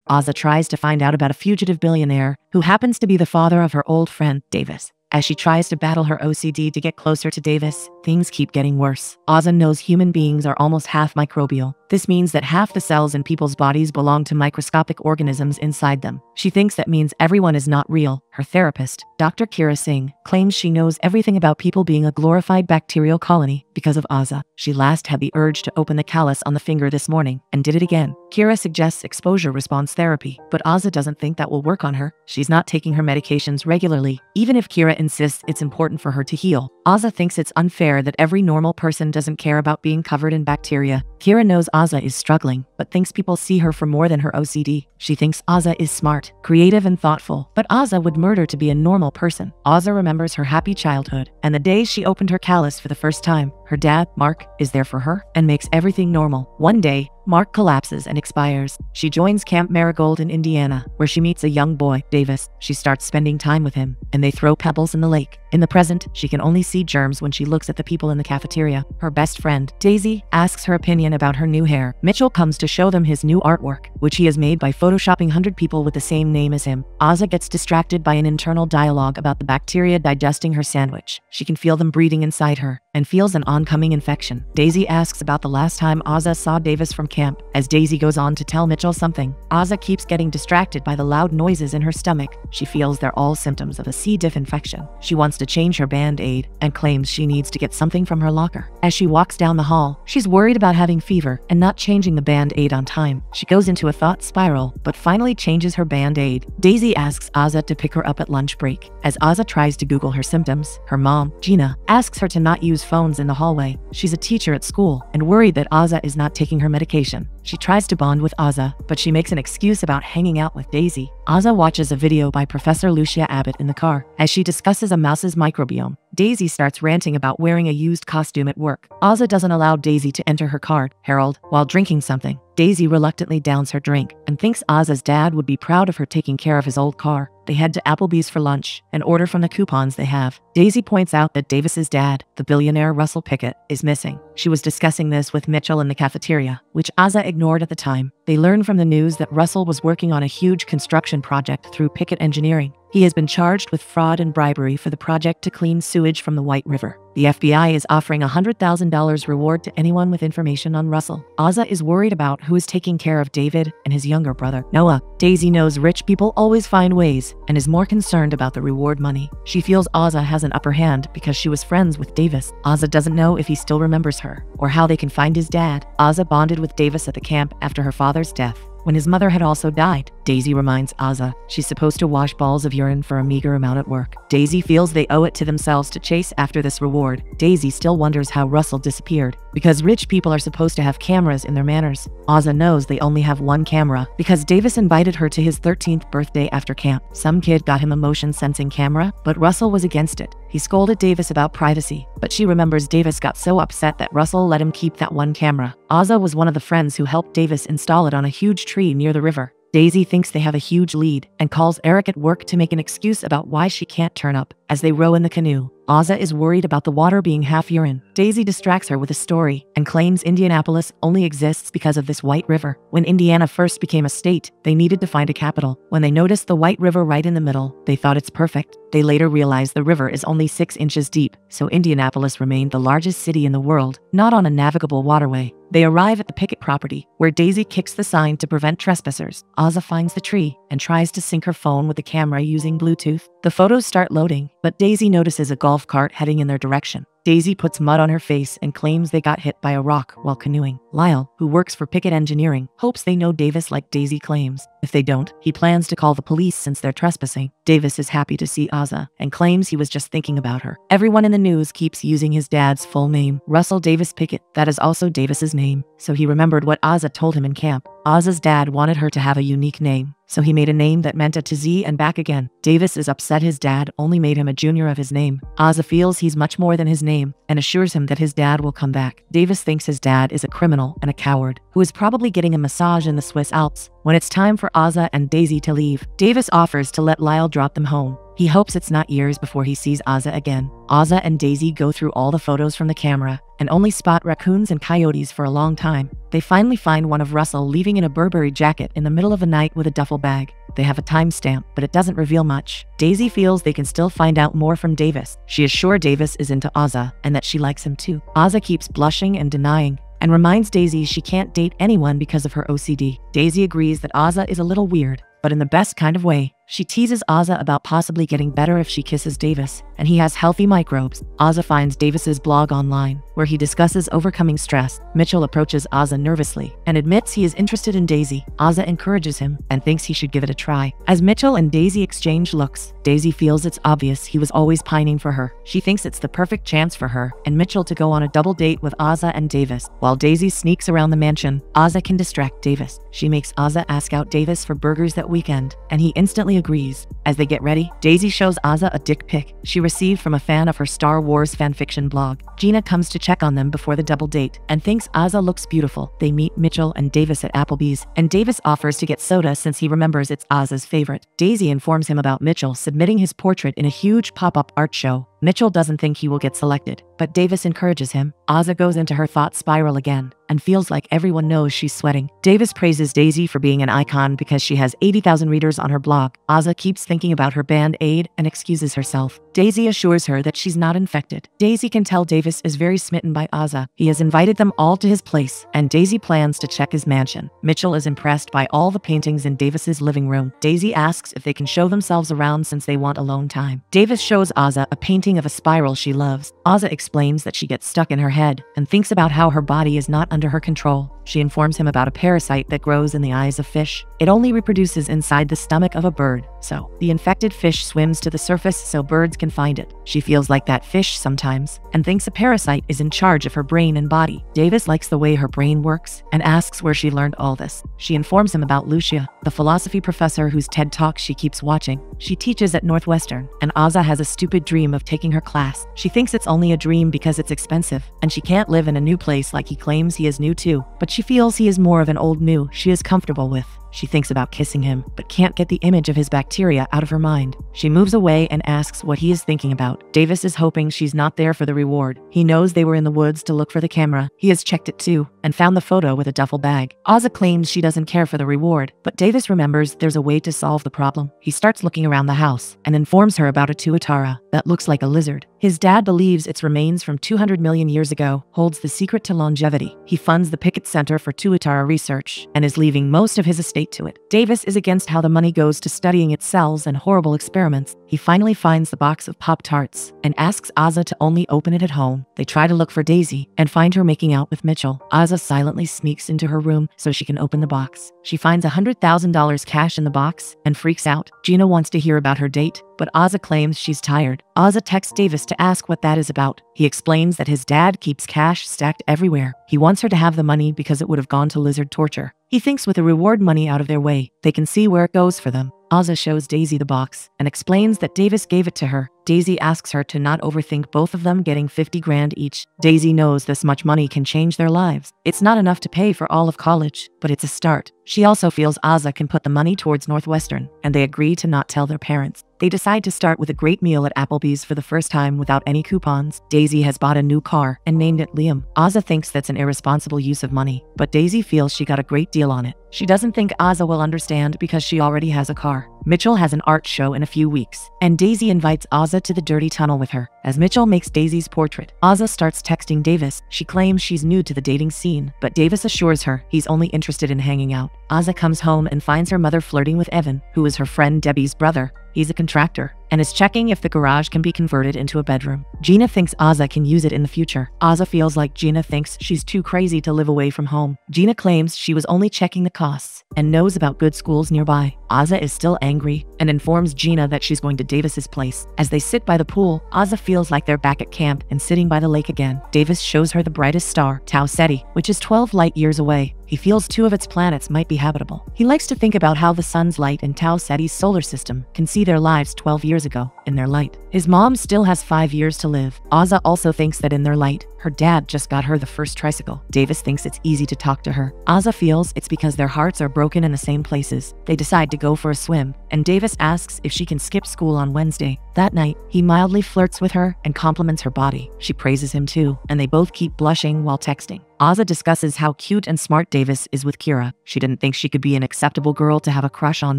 Ozza tries to find out about a fugitive billionaire who happens to be the father of her old friend, Davis. As she tries to battle her OCD to get closer to Davis, things keep getting worse. Ozza knows human beings are almost half microbial. This means that half the cells in people's bodies belong to microscopic organisms inside them. She thinks that means everyone is not real. Her therapist, Dr. Kira Singh, claims she knows everything about people being a glorified bacterial colony because of Ozza. She last had the urge to open the callus on the finger this morning and did it again. Kira suggests exposure response therapy, but Ozza doesn't think that will work on her. She's not taking her medications regularly, even if Kira insists it's important for her to heal. Ozza thinks it's unfair that every normal person doesn't care about being covered in bacteria. Kira knows Ozza is struggling, but thinks people see her for more than her OCD. She thinks Ozza is smart, creative, and thoughtful, but Ozza would murder to be a normal person. Ozza remembers her happy childhood and the day she opened her callus for the first time. Her dad, Mark, is there for her and makes everything normal. One day, Mark collapses and expires. She joins Camp Marigold in Indiana, where she meets a young boy, Davis. She starts spending time with him, and they throw pebbles in the lake. In the present, she can only see germs when she looks at the people in the cafeteria. Her best friend, Daisy, asks her opinion about her new hair. Mitchell comes to show them his new artwork, which he has made by photoshopping 100 people with the same name as him. Ozza gets distracted by an internal dialogue about the bacteria digesting her sandwich. She can feel them breeding inside her and feels an oncoming infection. Daisy asks about the last time Ozza saw Davis from camp. As Daisy goes on to tell Mitchell something, Ozza keeps getting distracted by the loud noises in her stomach. She feels they're all symptoms of a C. diff infection. She wants to change her band-aid and claims she needs to get something from her locker. As she walks down the hall, she's worried about having fever and not changing the band-aid on time. She goes into a thought spiral, but finally changes her band-aid. Daisy asks Ozza to pick her up at lunch break. As Ozza tries to Google her symptoms, her mom, Gina, asks her to not use phones in the hallway. She's a teacher at school and worried that Ozza is not taking her medication. She tries to bond with Ozza, but she makes an excuse about hanging out with Daisy. Ozza watches a video by Professor Lucia Abbott in the car. As she discusses a mouse's microbiome, Daisy starts ranting about wearing a used costume at work. Ozza doesn't allow Daisy to enter her card, Harold, while drinking something. Daisy reluctantly downs her drink and thinks Ozza's dad would be proud of her taking care of his old car. They head to Applebee's for lunch and order from the coupons they have. Daisy points out that Davis's dad, the billionaire Russell Pickett, is missing. She was discussing this with Mitchell in the cafeteria, which Ozza ignored at the time. They learn from the news that Russell was working on a huge construction project through Pickett Engineering. He has been charged with fraud and bribery for the project to clean sewage from the White River. The FBI is offering a $100,000 reward to anyone with information on Russell. Ozza is worried about who is taking care of David and his younger brother, Noah. Daisy knows rich people always find ways and is more concerned about the reward money. She feels Ozza has an upper hand because she was friends with Davis. Ozza doesn't know if he still remembers her or how they can find his dad. Ozza bonded with Davis at the camp after her father's death, when his mother had also died. Daisy reminds Ozza she's supposed to wash balls of urine for a meager amount at work. Daisy feels they owe it to themselves to chase after this reward. Daisy still wonders how Russell disappeared, because rich people are supposed to have cameras in their manners. Ozza knows they only have one camera because Davis invited her to his 13th birthday after camp. Some kid got him a motion-sensing camera, but Russell was against it. He scolded Davis about privacy, but she remembers Davis got so upset that Russell let him keep that one camera. Ozza was one of the friends who helped Davis install it on a huge tree near the river. Daisy thinks they have a huge lead and calls Eric at work to make an excuse about why she can't turn up. As they row in the canoe, Ozza is worried about the water being half urine. Daisy distracts her with a story and claims Indianapolis only exists because of this White River. When Indiana first became a state, they needed to find a capital. When they noticed the White River right in the middle, they thought it's perfect. They later realized the river is only 6 inches deep, so Indianapolis remained the largest city in the world, not on a navigable waterway. They arrive at the Pickett property, where Daisy kicks the sign to prevent trespassers. Ozza finds the tree and tries to sync her phone with the camera using Bluetooth. The photos start loading, but Daisy notices a golf cart heading in their direction. Daisy puts mud on her face and claims they got hit by a rock while canoeing. Lyle, who works for Pickett Engineering, hopes they know Davis like Daisy claims. If they don't, he plans to call the police since they're trespassing. Davis is happy to see Ozza and claims he was just thinking about her. Everyone in the news keeps using his dad's full name, Russell Davis Pickett. That is also Davis's name, so he remembered what Ozza told him in camp. Ozza's dad wanted her to have a unique name, so he made a name that meant a to Z and back again. Davis is upset his dad only made him a junior of his name. Ozza feels he's much more than his name and assures him that his dad will come back. Davis thinks his dad is a criminal and a coward who is probably getting a massage in the Swiss Alps. When it's time for Ozza and Daisy to leave, Davis offers to let Lyle drop them home. He hopes it's not years before he sees Ozza again. Ozza and Daisy go through all the photos from the camera and only spot raccoons and coyotes for a long time. They finally find one of Russell leaving in a Burberry jacket in the middle of the night with a duffel bag. They have a timestamp, but it doesn't reveal much. Daisy feels they can still find out more from Davis. She is sure Davis is into Ozza and that she likes him too. Ozza keeps blushing and denying and reminds Daisy she can't date anyone because of her OCD. Daisy agrees that Ozza is a little weird, but in the best kind of way. She teases Ozza about possibly getting better if she kisses Davis, and he has healthy microbes. Ozza finds Davis's blog online, where he discusses overcoming stress. Mitchell approaches Ozza nervously and admits he is interested in Daisy. Ozza encourages him and thinks he should give it a try. As Mitchell and Daisy exchange looks, Daisy feels it's obvious he was always pining for her. She thinks it's the perfect chance for her and Mitchell to go on a double date with Ozza and Davis. While Daisy sneaks around the mansion, Ozza can distract Davis. She makes Ozza ask out Davis for burgers that weekend, and he instantly agrees. As they get ready, Daisy shows Ozza a dick pic she received from a fan of her Star Wars fanfiction blog. Gina comes to check on them before the double date and thinks Ozza looks beautiful. They meet Mitchell and Davis at Applebee's, and Davis offers to get soda since he remembers it's Ozza's favorite. Daisy informs him about Mitchell submitting his portrait in a huge pop-up art show. Mitchell doesn't think he will get selected, but Davis encourages him. Ozza goes into her thought spiral again and feels like everyone knows she's sweating. Davis praises Daisy for being an icon because she has 80,000 readers on her blog. Ozza keeps thinking about her band Aid and excuses herself. Daisy assures her that she's not infected. Daisy can tell Davis is very smitten by Ozza. He has invited them all to his place, and Daisy plans to check his mansion. Mitchell is impressed by all the paintings in Davis's living room. Daisy asks if they can show themselves around since they want alone time. Davis shows Ozza a painting of a spiral she loves. Ozza explains that she gets stuck in her head and thinks about how her body is not under her control. She informs him about a parasite that grows in the eyes of fish. It only reproduces inside the stomach of a bird, so the infected fish swims to the surface so birds can find it. She feels like that fish sometimes and thinks a parasite is in charge of her brain and body. Davis likes the way her brain works and asks where she learned all this. She informs him about Lucia, the philosophy professor whose TED Talks she keeps watching. She teaches at Northwestern, and Ozza has a stupid dream of taking her class. She thinks it's only a dream because it's expensive, and she can't live in a new place like he claims he is new too, but she feels he is more of an old new she is comfortable with. She thinks about kissing him, but can't get the image of his bacteria out of her mind. She moves away and asks what he is thinking about. Davis is hoping she's not there for the reward. He knows they were in the woods to look for the camera. He has checked it too, and found the photo with a duffel bag. Ozza claims she doesn't care for the reward, but Davis remembers there's a way to solve the problem. He starts looking around the house, and informs her about a tuatara that looks like a lizard. His dad believes its remains from 200 million years ago holds the secret to longevity. He funds the Pickett Center for Tuatara Research, and is leaving most of his estate to it. Davis is against how the money goes to studying its cells and horrible experiments. He finally finds the box of Pop-Tarts and asks Ozza to only open it at home. They try to look for Daisy and find her making out with Mitchell. Ozza silently sneaks into her room so she can open the box. She finds $100,000 cash in the box and freaks out. Gina wants to hear about her date, but Ozza claims she's tired. Ozza texts Davis to ask what that is about. He explains that his dad keeps cash stacked everywhere. He wants her to have the money because it would have gone to lizard torture. He thinks with the reward money out of their way, they can see where it goes for them. Ozza shows Daisy the box and explains that Davis gave it to her. Daisy asks her to not overthink both of them getting 50 grand each. Daisy knows this much money can change their lives. It's not enough to pay for all of college, but it's a start. She also feels Ozza can put the money towards Northwestern, and they agree to not tell their parents. They decide to start with a great meal at Applebee's for the first time without any coupons. Daisy has bought a new car and named it Liam. Ozza thinks that's an irresponsible use of money, but Daisy feels she got a great deal on it. She doesn't think Ozza will understand because she already has a car. Mitchell has an art show in a few weeks, and Daisy invites Ozza to the dirty tunnel with her. As Mitchell makes Daisy's portrait, Ozza starts texting Davis. She claims she's new to the dating scene, but Davis assures her he's only interested in hanging out. Ozza comes home and finds her mother flirting with Evan, who is her friend Debbie's brother. He's a contractor and is checking if the garage can be converted into a bedroom. Gina thinks Ozza can use it in the future. Ozza feels like Gina thinks she's too crazy to live away from home. Gina claims she was only checking the costs and knows about good schools nearby. Ozza is still angry and informs Gina that she's going to Davis's place. As they sit by the pool, Aza feels like they're back at camp and sitting by the lake again. Davis shows her the brightest star, Tau Ceti, which is 12 light years away. He feels 2 of its planets might be habitable. He likes to think about how the sun's light and Tau Ceti's solar system can see their lives 12 years ago in their light. His mom still has 5 years to live. Aza also thinks that in their light, her dad just got her the first tricycle. Davis thinks it's easy to talk to her. Aza feels it's because their hearts are broken in the same places. They decide to go for a swim, and Davis asks if she can skip school on Wednesday. That night, he mildly flirts with her and compliments her body. She praises him too, and they both keep blushing while texting. Aza discusses how cute and smart Davis is with Kira. She didn't think she could be an acceptable girl to have a crush on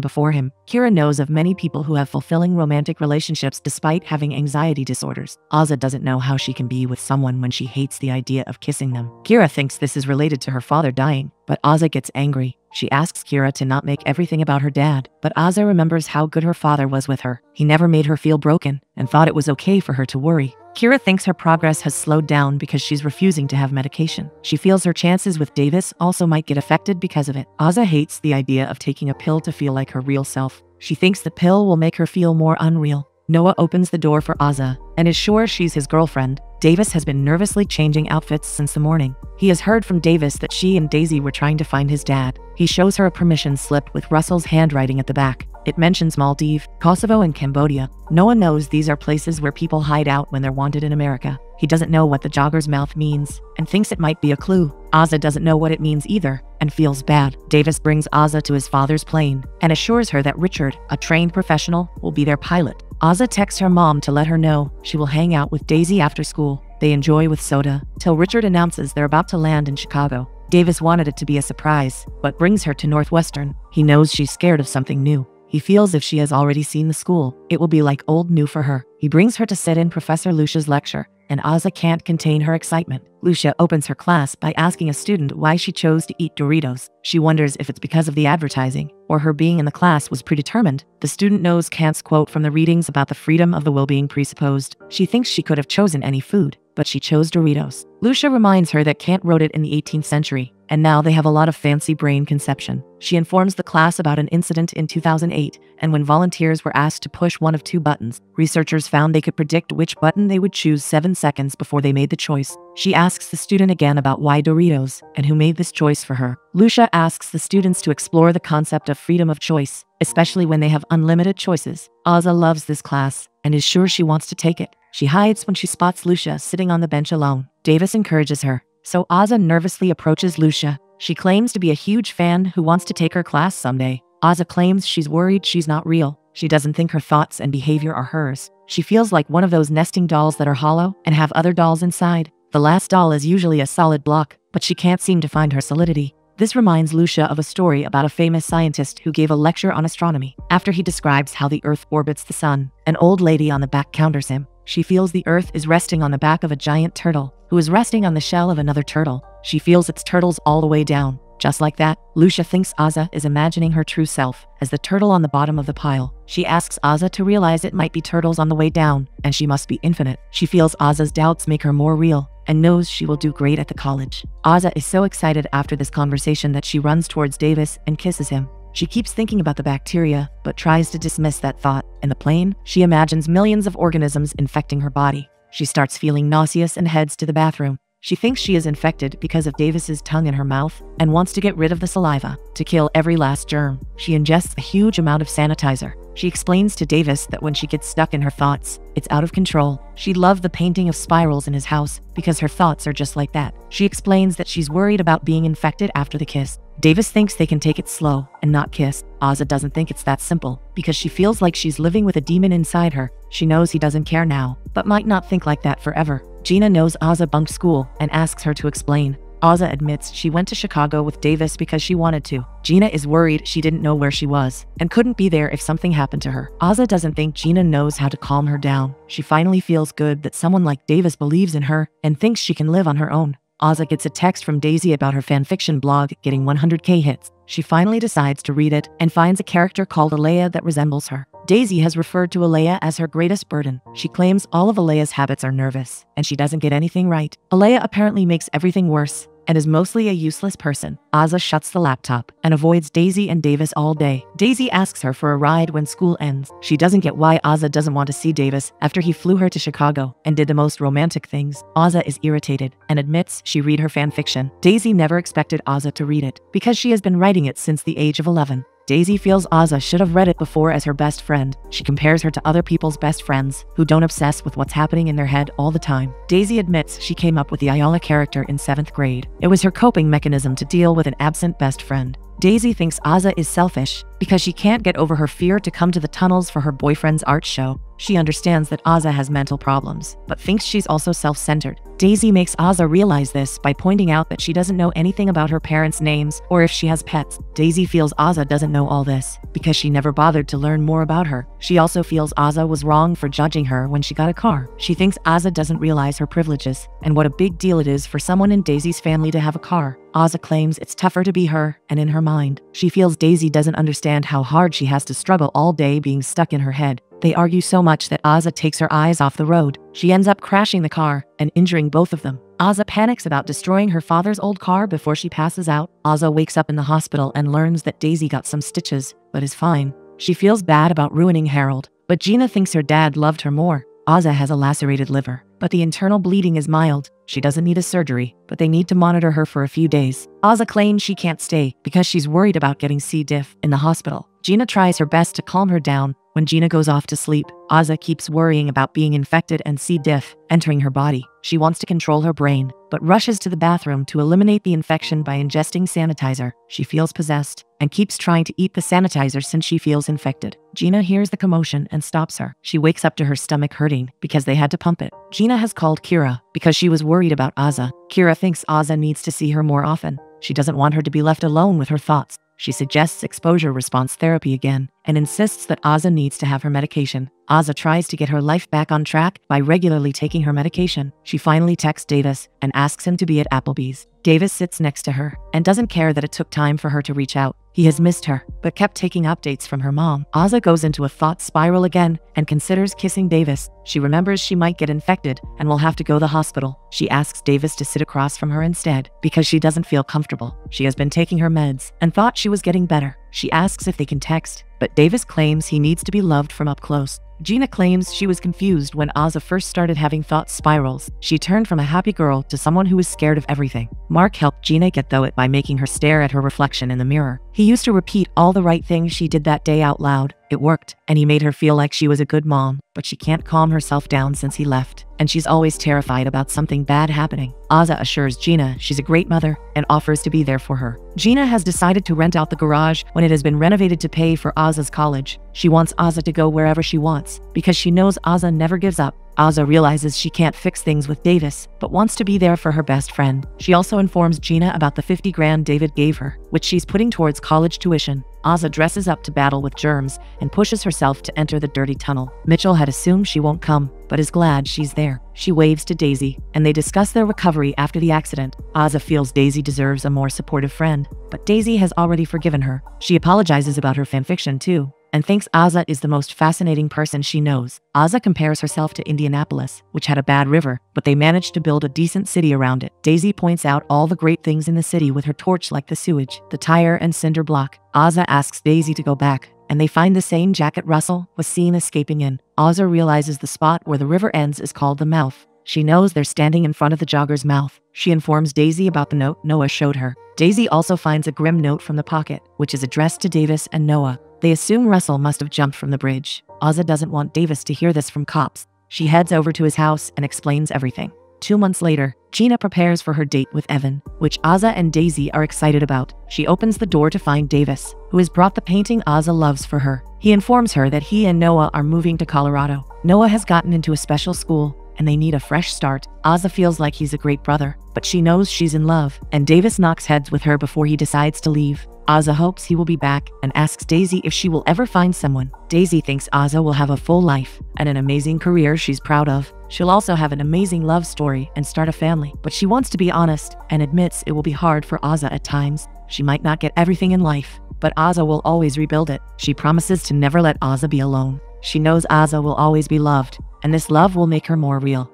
before him. Kira knows of many people who have fulfilling romantic relationships despite having anxiety disorders. Aza doesn't know how she can be with someone when she hates the idea of kissing them. Kira thinks this is related to her father dying, but Aza gets angry. She asks Kira to not make everything about her dad, but Aza remembers how good her father was with her. He never made her feel broken and thought it was okay for her to worry. Kira thinks her progress has slowed down because she's refusing to have medication. She feels her chances with Davis also might get affected because of it. Aza hates the idea of taking a pill to feel like her real self. She thinks the pill will make her feel more unreal. Noah opens the door for Aza and is sure she's his girlfriend. Davis has been nervously changing outfits since the morning. He has heard from Davis that she and Daisy were trying to find his dad. He shows her a permission slip with Russell's handwriting at the back. It mentions Maldives, Kosovo, and Cambodia. Noah knows these are places where people hide out when they're wanted in America. He doesn't know what the jogger's mouth means and thinks it might be a clue. Aza doesn't know what it means either and feels bad. Davis brings Aza to his father's plane and assures her that Richard, a trained professional, will be their pilot. Aza texts her mom to let her know she will hang out with Daisy after school. They enjoy with soda till Richard announces they're about to land in Chicago. Davis wanted it to be a surprise, but brings her to Northwestern. He knows she's scared of something new. He feels if she has already seen the school, it will be like old new for her. He brings her to sit in Professor Lucia's lecture, and Aza can't contain her excitement. Lucia opens her class by asking a student why she chose to eat Doritos. She wonders if it's because of the advertising, or her being in the class was predetermined. The student knows Kant's quote from the readings about the freedom of the will being presupposed. She thinks she could have chosen any food, but she chose Doritos. Lucia reminds her that Kant wrote it in the 18th century, and now they have a lot of fancy brain conception. She informs the class about an incident in 2008, and when volunteers were asked to push one of 2 buttons, researchers found they could predict which button they would choose 7 seconds before they made the choice. She asks the student again about why Doritos, and who made this choice for her. Lucia asks the students to explore the concept of freedom of choice, especially when they have unlimited choices. Aza loves this class, and is sure she wants to take it. She hides when she spots Lucia sitting on the bench alone. Davis encourages her, so Aza nervously approaches Lucia. She claims to be a huge fan who wants to take her class someday. Aza claims she's worried she's not real. She doesn't think her thoughts and behavior are hers. She feels like one of those nesting dolls that are hollow and have other dolls inside. The last doll is usually a solid block, but she can't seem to find her solidity. This reminds Lucia of a story about a famous scientist who gave a lecture on astronomy. After he describes how the Earth orbits the sun, an old lady on the back counters him. She feels the Earth is resting on the back of a giant turtle, who is resting on the shell of another turtle. She feels its turtles all the way down. Just like that, Lucia thinks Aza is imagining her true self as the turtle on the bottom of the pile. She asks Aza to realize it might be turtles on the way down, and she must be infinite. She feels Aza's doubts make her more real, and knows she will do great at the college. Aza is so excited after this conversation that she runs towards Davis and kisses him. She keeps thinking about the bacteria, but tries to dismiss that thought. In the plane, she imagines millions of organisms infecting her body. She starts feeling nauseous and heads to the bathroom. She thinks she is infected because of Davis's tongue in her mouth and wants to get rid of the saliva to kill every last germ. She ingests a huge amount of sanitizer. She explains to Davis that when she gets stuck in her thoughts, it's out of control. She loved the painting of spirals in his house because her thoughts are just like that. She explains that she's worried about being infected after the kiss. Davis thinks they can take it slow and not kiss. Aza doesn't think it's that simple because she feels like she's living with a demon inside her. She knows he doesn't care now, but might not think like that forever. Gina knows Aza bunked school and asks her to explain. Aza admits she went to Chicago with Davis because she wanted to. Gina is worried she didn't know where she was and couldn't be there if something happened to her. Aza doesn't think Gina knows how to calm her down. She finally feels good that someone like Davis believes in her and thinks she can live on her own. Aza gets a text from Daisy about her fanfiction blog getting 100K hits. She finally decides to read it and finds a character called Alea that resembles her. Daisy has referred to Alea as her greatest burden. She claims all of Alea's habits are nervous, and she doesn't get anything right. Alea apparently makes everything worse. and is mostly a useless person. Aza shuts the laptop and avoids Daisy and Davis all day. Daisy asks her for a ride when school ends. She doesn't get why Aza doesn't want to see Davis after he flew her to Chicago and did the most romantic things. Aza is irritated and admits she read her fanfiction. Daisy never expected Aza to read it because she has been writing it since the age of 11. Daisy feels Aza should have read it before as her best friend. She compares her to other people's best friends who don't obsess with what's happening in their head all the time. Daisy admits she came up with the Ayala character in 7th grade. It was her coping mechanism to deal with an absent best friend. Daisy thinks Aza is selfish because she can't get over her fear to come to the tunnels for her boyfriend's art show. She understands that Aza has mental problems, but thinks she's also self-centered. Daisy makes Aza realize this by pointing out that she doesn't know anything about her parents' names or if she has pets. Daisy feels Aza doesn't know all this because she never bothered to learn more about her. She also feels Aza was wrong for judging her when she got a car. She thinks Aza doesn't realize her privileges and what a big deal it is for someone in Daisy's family to have a car. Aza claims it's tougher to be her, and in her mind, she feels Daisy doesn't understand how hard she has to struggle all day being stuck in her head. They argue so much that Aza takes her eyes off the road. She ends up crashing the car and injuring both of them. Aza panics about destroying her father's old car before she passes out. Aza wakes up in the hospital and learns that Daisy got some stitches, but is fine. She feels bad about ruining Harold, but Gina thinks her dad loved her more. Aza has a lacerated liver, but the internal bleeding is mild. She doesn't need a surgery, but they need to monitor her for a few days. Aza claims she can't stay because she's worried about getting C. diff in the hospital. Gina tries her best to calm her down. When Gina goes off to sleep, Aza keeps worrying about being infected and C. diff entering her body. She wants to control her brain, but rushes to the bathroom to eliminate the infection by ingesting sanitizer. She feels possessed and keeps trying to eat the sanitizer since she feels infected. Gina hears the commotion and stops her. She wakes up to her stomach hurting because they had to pump it. Gina has called Kira because she was worried about Aza. Kira thinks Aza needs to see her more often. She doesn't want her to be left alone with her thoughts. She suggests exposure response therapy again and insists that Aza needs to have her medication. Aza tries to get her life back on track by regularly taking her medication. She finally texts Davis and asks him to be at Applebee's. Davis sits next to her and doesn't care that it took time for her to reach out. He has missed her, but kept taking updates from her mom. Aza goes into a thought spiral again and considers kissing Davis. She remembers she might get infected and will have to go to the hospital. She asks Davis to sit across from her instead because she doesn't feel comfortable. She has been taking her meds and thought she was getting better. She asks if they can text, but Davis claims he needs to be loved from up close. Gina claims she was confused when Aza first started having thought spirals. She turned from a happy girl to someone who was scared of everything. Mark helped Gina get through it by making her stare at her reflection in the mirror. He used to repeat all the right things she did that day out loud. It worked, and he made her feel like she was a good mom, but she can't calm herself down since he left, and she's always terrified about something bad happening. Aza assures Gina she's a great mother and offers to be there for her. Gina has decided to rent out the garage when it has been renovated to pay for Aza's college. She wants Aza to go wherever she wants because she knows Aza never gives up. Aza realizes she can't fix things with Davis, but wants to be there for her best friend. She also informs Gina about the 50 grand David gave her, which she's putting towards college tuition. Aza dresses up to battle with germs and pushes herself to enter the dirty tunnel. Mitchell had assumed she won't come, but is glad she's there. She waves to Daisy, and they discuss their recovery after the accident. Aza feels Daisy deserves a more supportive friend, but Daisy has already forgiven her. She apologizes about her fanfiction too, and thinks Aza is the most fascinating person she knows. Aza compares herself to Indianapolis, which had a bad river, but they managed to build a decent city around it. Daisy points out all the great things in the city with her torch, like the sewage, the tire, and cinder block. Aza asks Daisy to go back, and they find the same jacket Russell was seen escaping in. Aza realizes the spot where the river ends is called the mouth. She knows they're standing in front of the jogger's mouth. She informs Daisy about the note Noah showed her. Daisy also finds a grim note from the pocket, which is addressed to Davis and Noah. They assume Russell must have jumped from the bridge. Aza doesn't want Davis to hear this from cops. She heads over to his house and explains everything. 2 months later, Gina prepares for her date with Evan, which Aza and Daisy are excited about. She opens the door to find Davis, who has brought the painting Aza loves for her. He informs her that he and Noah are moving to Colorado. Noah has gotten into a special school, and they need a fresh start. Aza feels like he's a great brother, but she knows she's in love, and Davis knocks heads with her before he decides to leave. Aza hopes he will be back and asks Daisy if she will ever find someone. Daisy thinks Aza will have a full life and an amazing career she's proud of. She'll also have an amazing love story and start a family, but she wants to be honest and admits it will be hard for Aza at times. She might not get everything in life, but Aza will always rebuild it. She promises to never let Aza be alone. She knows Aza will always be loved, and this love will make her more real.